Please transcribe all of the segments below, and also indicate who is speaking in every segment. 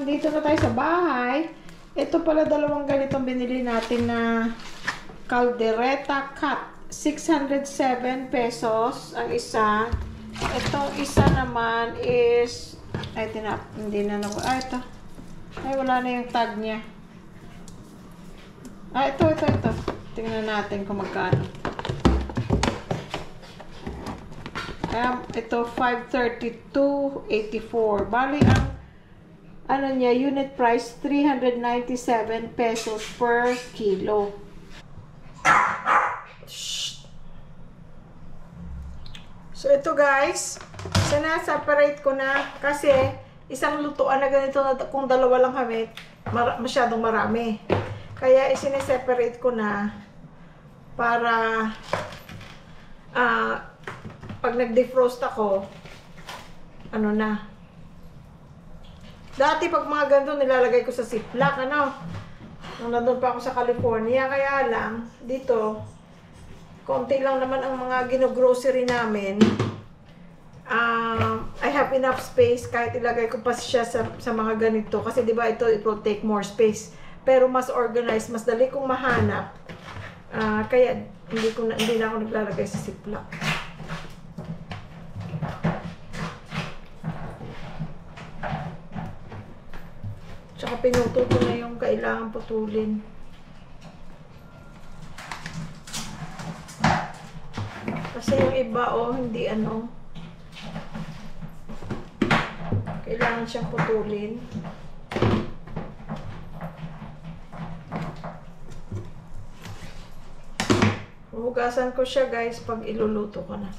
Speaker 1: nandito na tayo sa bahay. Ito pala dalawang ganitong binili natin na caldereta cut. 607 pesos ang isa. Itong isa naman is hindi na ito. Ay, wala na yung tag niya. Ito. Tingnan natin kung magkano. Ito 532.84. Bali ang niya, unit price 397 pesos per kilo. So ito guys, separate ko na kasi isang lutuan na ganito na kung dalawa lang kami, masyadong marami. Kaya isineseparate ko na para pag nag-defrost ako, dati pag mga ganito nilalagay ko sa ziplock, nung nandun pa ako sa California, kaya lang, dito, konti lang naman ang mga gino-grocery namin. I have enough space kahit ilagay ko pa siya sa mga ganito. Kasi diba it will take more space. Pero mas organized, mas dali kong mahanap. Kaya hindi na ako naglalagay sa ziplock. Tsaka pinuto ko na yung kailangan putulin. Kasi yung iba, hindi kailangan siyang putulin. Hugasan ko siya guys pag iluluto ko na.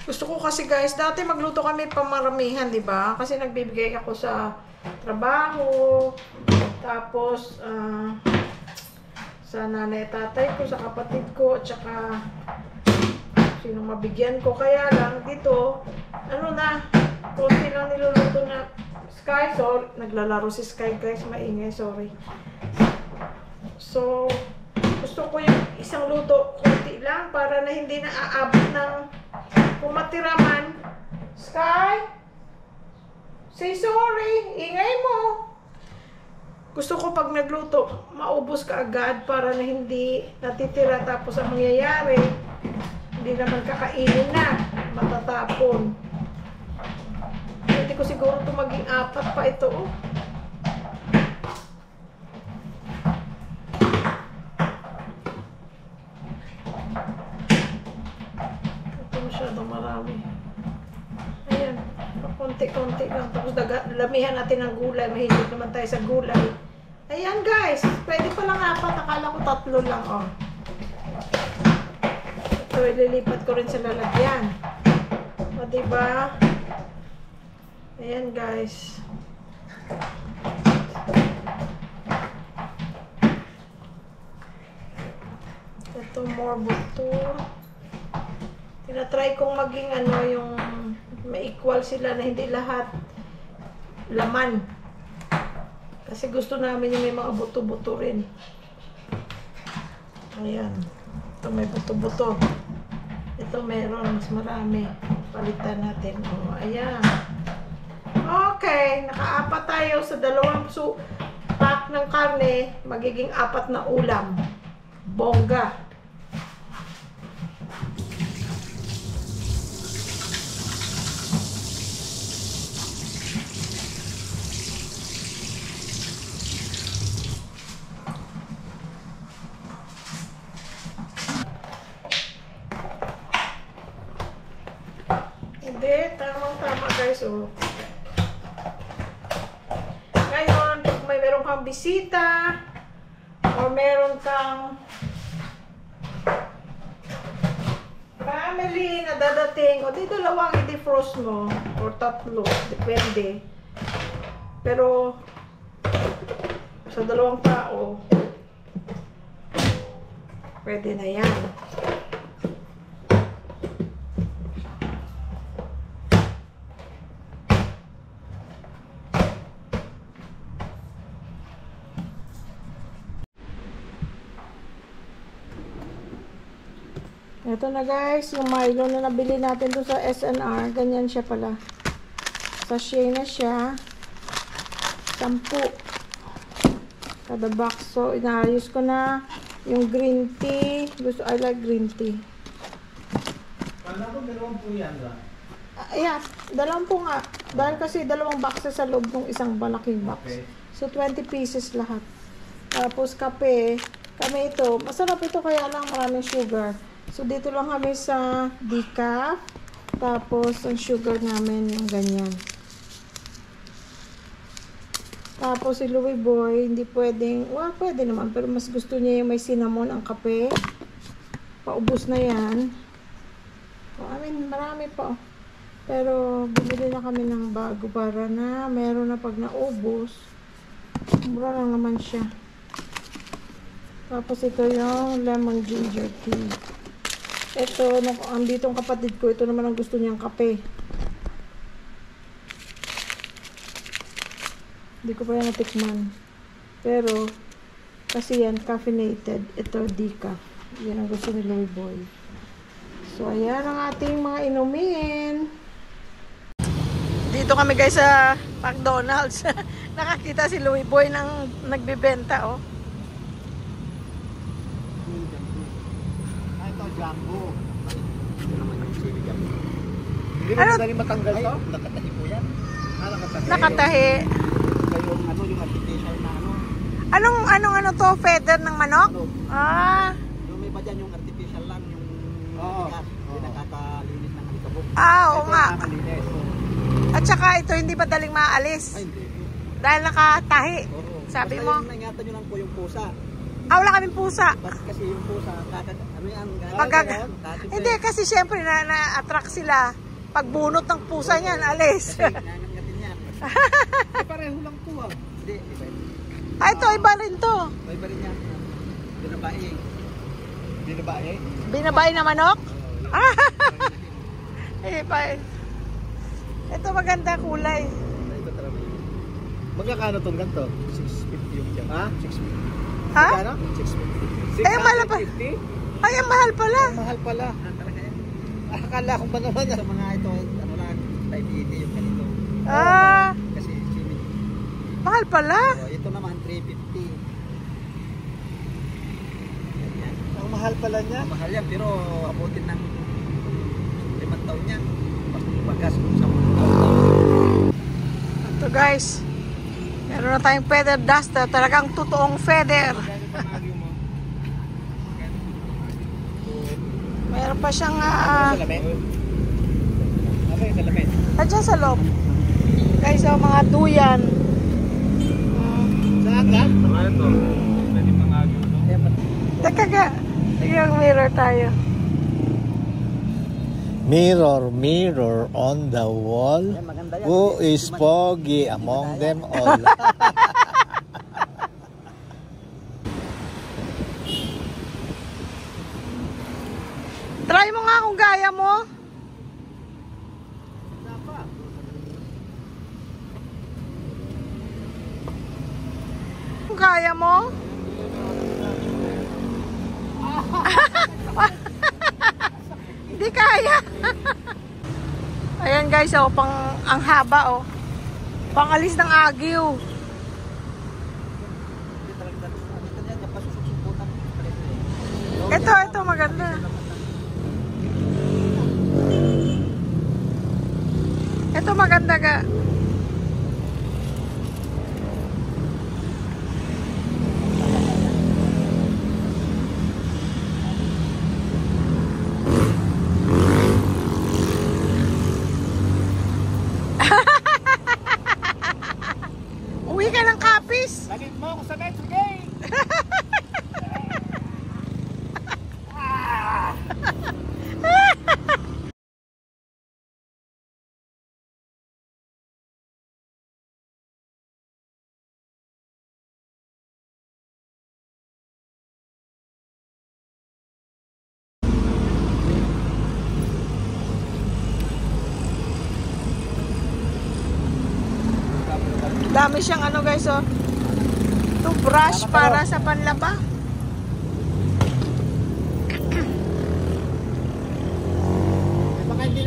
Speaker 1: Gusto ko kasi guys, dati magluto kami pamaramihan, di ba? Kasi nagbibigay ako sa trabaho, tapos sa nanay tatay ko, sa kapatid ko, at saka sinong mabigyan ko. Kaya lang dito, konti lang niluluto na Sky. So, naglalaro si Sky guys, maingay, sorry. So, gusto ko yung isang luto, konti lang, para na hindi na aabot ng kung matira man. Sky? Say sorry. Ingay mo. Gusto ko pag nagluto, maubos ka agad para na hindi natitira. Tapos ang mangyayari, hindi naman kakainin na. Matatapon. Hindi ko siguro ito maging 4 pa ito. Masyadong marami. Ayan, konti-konti lang. Tapos lamihan natin ng gulay. Mahilig naman tayo sa gulay. Ayan guys, pwede pa lang 4. Akala ko 3 lang. Ito, ililipat ko rin sa lalagyan. O diba? Ayan guys. Ito, more buto. Tinatry kong maging yung ma-equal sila na hindi lahat laman. Kasi gusto namin yung may mga buto-buto rin. Ayan. Ito may buto-buto. Ito meron. Mas marami. Palitan natin. Ayan. Okay. Naka-4 tayo sa 2 pack ng karne. Magiging 4 na ulam. Bongga. Hindi, tamang-tama guys, Ngayon, pag meron kang bisita, o meron kang family na dadating, o di 2 i-defrost mo, or 3, depende. Pero, sa 2 tao, pwede na yan. Ito na guys, yung Milo na nabili natin doon sa SNR. Ganyan siya pala. Sachet na siya. 10 kada box. So, inaayos ko na yung green tea. I like green tea.
Speaker 2: Kala ko 20 yan ba?
Speaker 1: Yeah, 20 nga. Dahil kasi 2 boxes sa loob ng isang malaking box.
Speaker 2: Okay.
Speaker 1: So, 20 pieces lahat. Tapos, kape. Kami ito. Masarap ito kaya lang maraming sugar. So, dito lang kami sa decaf. Tapos, ang sugar namin yung ganyan. Tapos, si Louie Boy, hindi pwedeng, well, pwede naman. Pero mas gusto niya yung may cinnamon ang kape. Paubos na yan. I mean, marami pa. Pero, bumili na kami ng bago para na meron na pag naubos. Mura lang naman siya. Tapos, ito yung lemon ginger tea. Ito, andito ang kapatid ko. Ito naman ang gusto niyang kape. Hindi ko pa yan natikman. Pero, kasi yan, caffeinated. Ito, decaf. Yan ang gusto ni Louie Boy. So, ayan ang ating mga inumin. Dito kami guys sa McDonald's. Nakakita si Louie Boy nang nagbibenta, oh.
Speaker 2: Ito, Jumbo. Ito naman yung chili jumbo. Hindi
Speaker 1: Ano?
Speaker 2: mo madali matanggal to? Nakatahi po yan. Nakatahi.
Speaker 1: Nakatahi.
Speaker 2: Yung artificial na
Speaker 1: Anong to? Feather ng manok?
Speaker 2: Ano?
Speaker 1: Ah.
Speaker 2: Yung may ba dyan yung artificial lang, yung hindi nakakalinis ng alikabok.
Speaker 1: Oo nga.
Speaker 2: Nakakalinis.
Speaker 1: At saka ito hindi madaling maalis.
Speaker 2: Ay, hindi.
Speaker 1: Dahil nakatahi.
Speaker 2: Oo.
Speaker 1: Sabi
Speaker 2: Basta
Speaker 1: mo.
Speaker 2: yung naingatan nyo lang po yung pusa.
Speaker 1: Wala kaming pusa.
Speaker 2: Kasi yung pusa,
Speaker 1: Hindi, kasi syempre na-attract sila. Pagbunot ng pusa niyan, alis.
Speaker 2: Kasi nangangatin yan. Pareho lang po ah. Hindi, iba yun.
Speaker 1: Ito, iba rin to.
Speaker 2: Iba rin yan. Binabae. Binabae?
Speaker 1: Binabae na manok? Iba. Ito maganda kulay.
Speaker 2: Ito talaga. Magkakano itong ganito? 650 yung dyan. Ha? 650.
Speaker 1: Ha?
Speaker 2: Magkano? 650.
Speaker 1: Mahal pa. Ay, ang mahal pala.
Speaker 2: Mahal pala. Talaga yan. Akala ko ba naman sa mga ito, ano lang, 580 yung ganito. Kasi simit.
Speaker 1: Mahal pala.
Speaker 2: Ito naman 350. Yan. Ang mahal pala niya? Mahal yan, pero abutin ng 5 taon yan. Pagkas kung 10 taon.
Speaker 1: Ito guys. Meron na tayong feather duster. Talagang totoong feather. Meron pa siyang
Speaker 2: Salamin? Ano yung salamin?
Speaker 1: Diyan sa loob. Guys, mga duyan.
Speaker 2: Saan ka? Saan ito? Pwede mga
Speaker 1: Teka ka. Tingnan mirror tayo.
Speaker 3: Mirror, mirror on the wall, who is foggy among them all?
Speaker 1: Try mo nga kung gaya mo. Kung kaya mo. Hindi kaya. Ayan guys, oh, ang haba, oh. Pangalis ng agiw. Ito maganda. Ito maganda ga. Uwi ka ng Kapis.
Speaker 2: Lagit mo ako sa Metro Gate!
Speaker 1: Dami siyang ano guys, oh. Toothbrush para sa panlaba.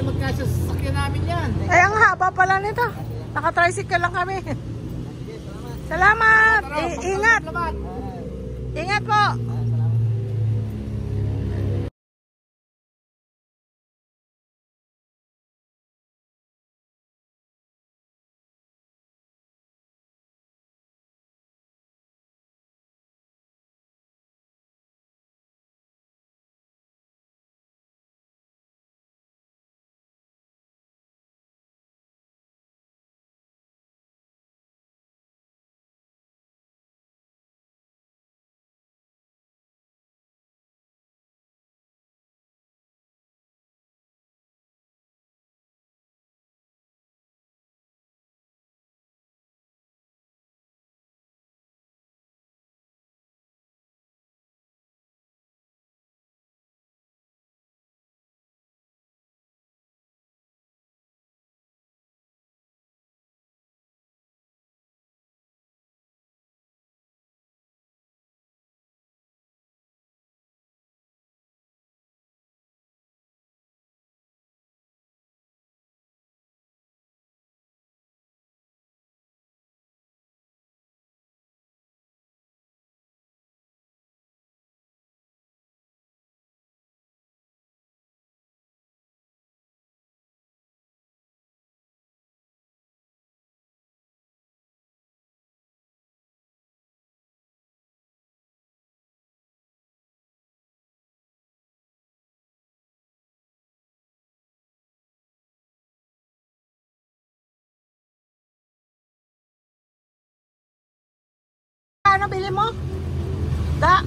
Speaker 2: na magkasya sa sasakyan namin yan.
Speaker 1: Ay, ang haba pala nito. Naka-tricycle lang kami. Salamat! Ingat! Ingat po! Ano bili mo? Ga?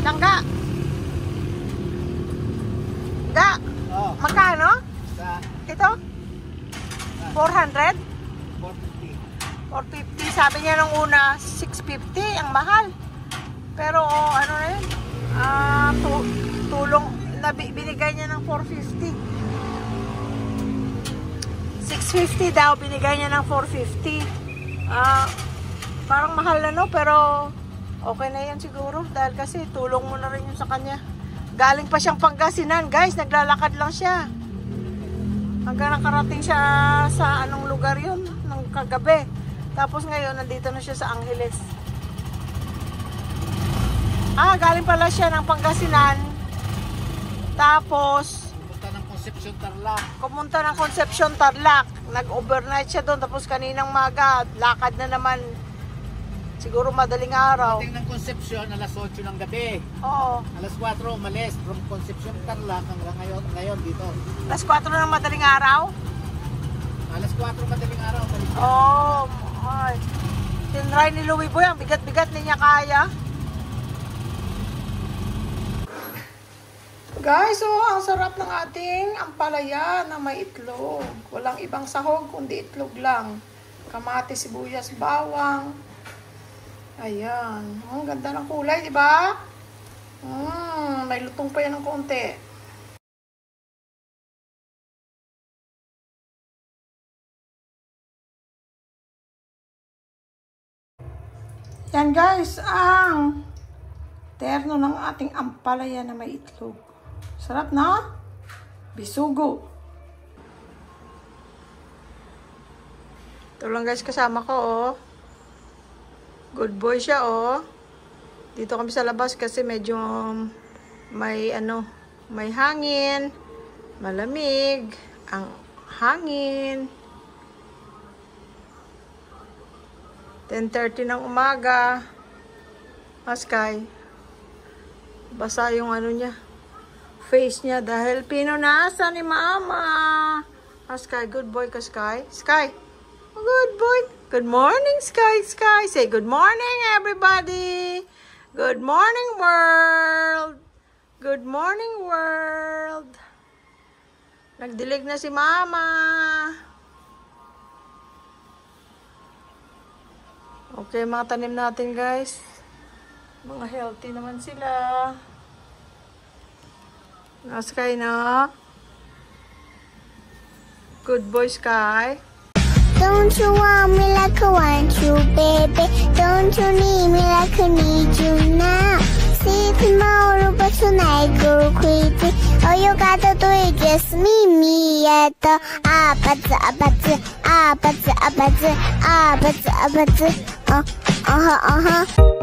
Speaker 1: Langga? Ga?
Speaker 2: Oh,
Speaker 1: Magkano?
Speaker 2: sa
Speaker 1: Ito? 400?
Speaker 2: 450.
Speaker 1: 450. Sabi niya nung una, 650. Ang mahal. Pero ano na yun? Tulong. Binigay niya ng 450. 650 daw. Binigay niya ng 450. Parang mahal na no, pero okay na yan siguro dahil kasi tulong mo na rin yun sa kanya. Galing pa siyang Pangasinan, guys, naglalakad lang siya hanggang nakarating siya sa anong lugar yun ng kagabi, tapos ngayon nandito na siya sa Angeles. Galing pala siya ng Pangasinan, tapos pumunta ng Concepcion Tarlac, nag-overnight siya doon, tapos kaninang maga lakad na naman. Siguro madaling araw.
Speaker 2: Dating ng Concepcion, alas 8 ng gabi.
Speaker 1: Oo.
Speaker 2: Alas 4, umalis from Concepcion, Tarlac, hanggang ngayon dito.
Speaker 1: Alas 4 ng madaling araw?
Speaker 2: Alas 4 madaling araw.
Speaker 1: Oo. Ay. Tinry ni Louie Boy, ang bigat-bigat niya kaya. Guys, ang sarap ng ating ampalaya na may itlog. Walang ibang sahog, kundi itlog lang. Kamatis, sibuyas, bawang. Ayan. Ang ganda ng kulay, di ba? May lutong pa yan ng konti. Yan guys, ang terno ng ating ampalaya na may itlog. Sarap na? Bisugo. Ito lang guys, kasama ko, oh. Good boy siya, oh. Dito kami sa labas kasi medyo may may hangin, malamig, ang hangin. 10:30 ng umaga. Sky. Basa yung niya, face niya dahil pinunasan ni Mama. Sky, good boy ka, Sky. Sky, good boy. Good morning, Sky. Sky, say good morning, everybody. Good morning, world. Good morning, world. Nagdilig na si Mama. Okay, mga tanim natin, guys. Mga healthy naman sila. Sky na. Good boy, Sky.
Speaker 4: Don't you want me like I want you, baby? Don't you need me like I need you now? See tomorrow, but tonight go crazy. All you gotta do is just meet me at the uh-huh.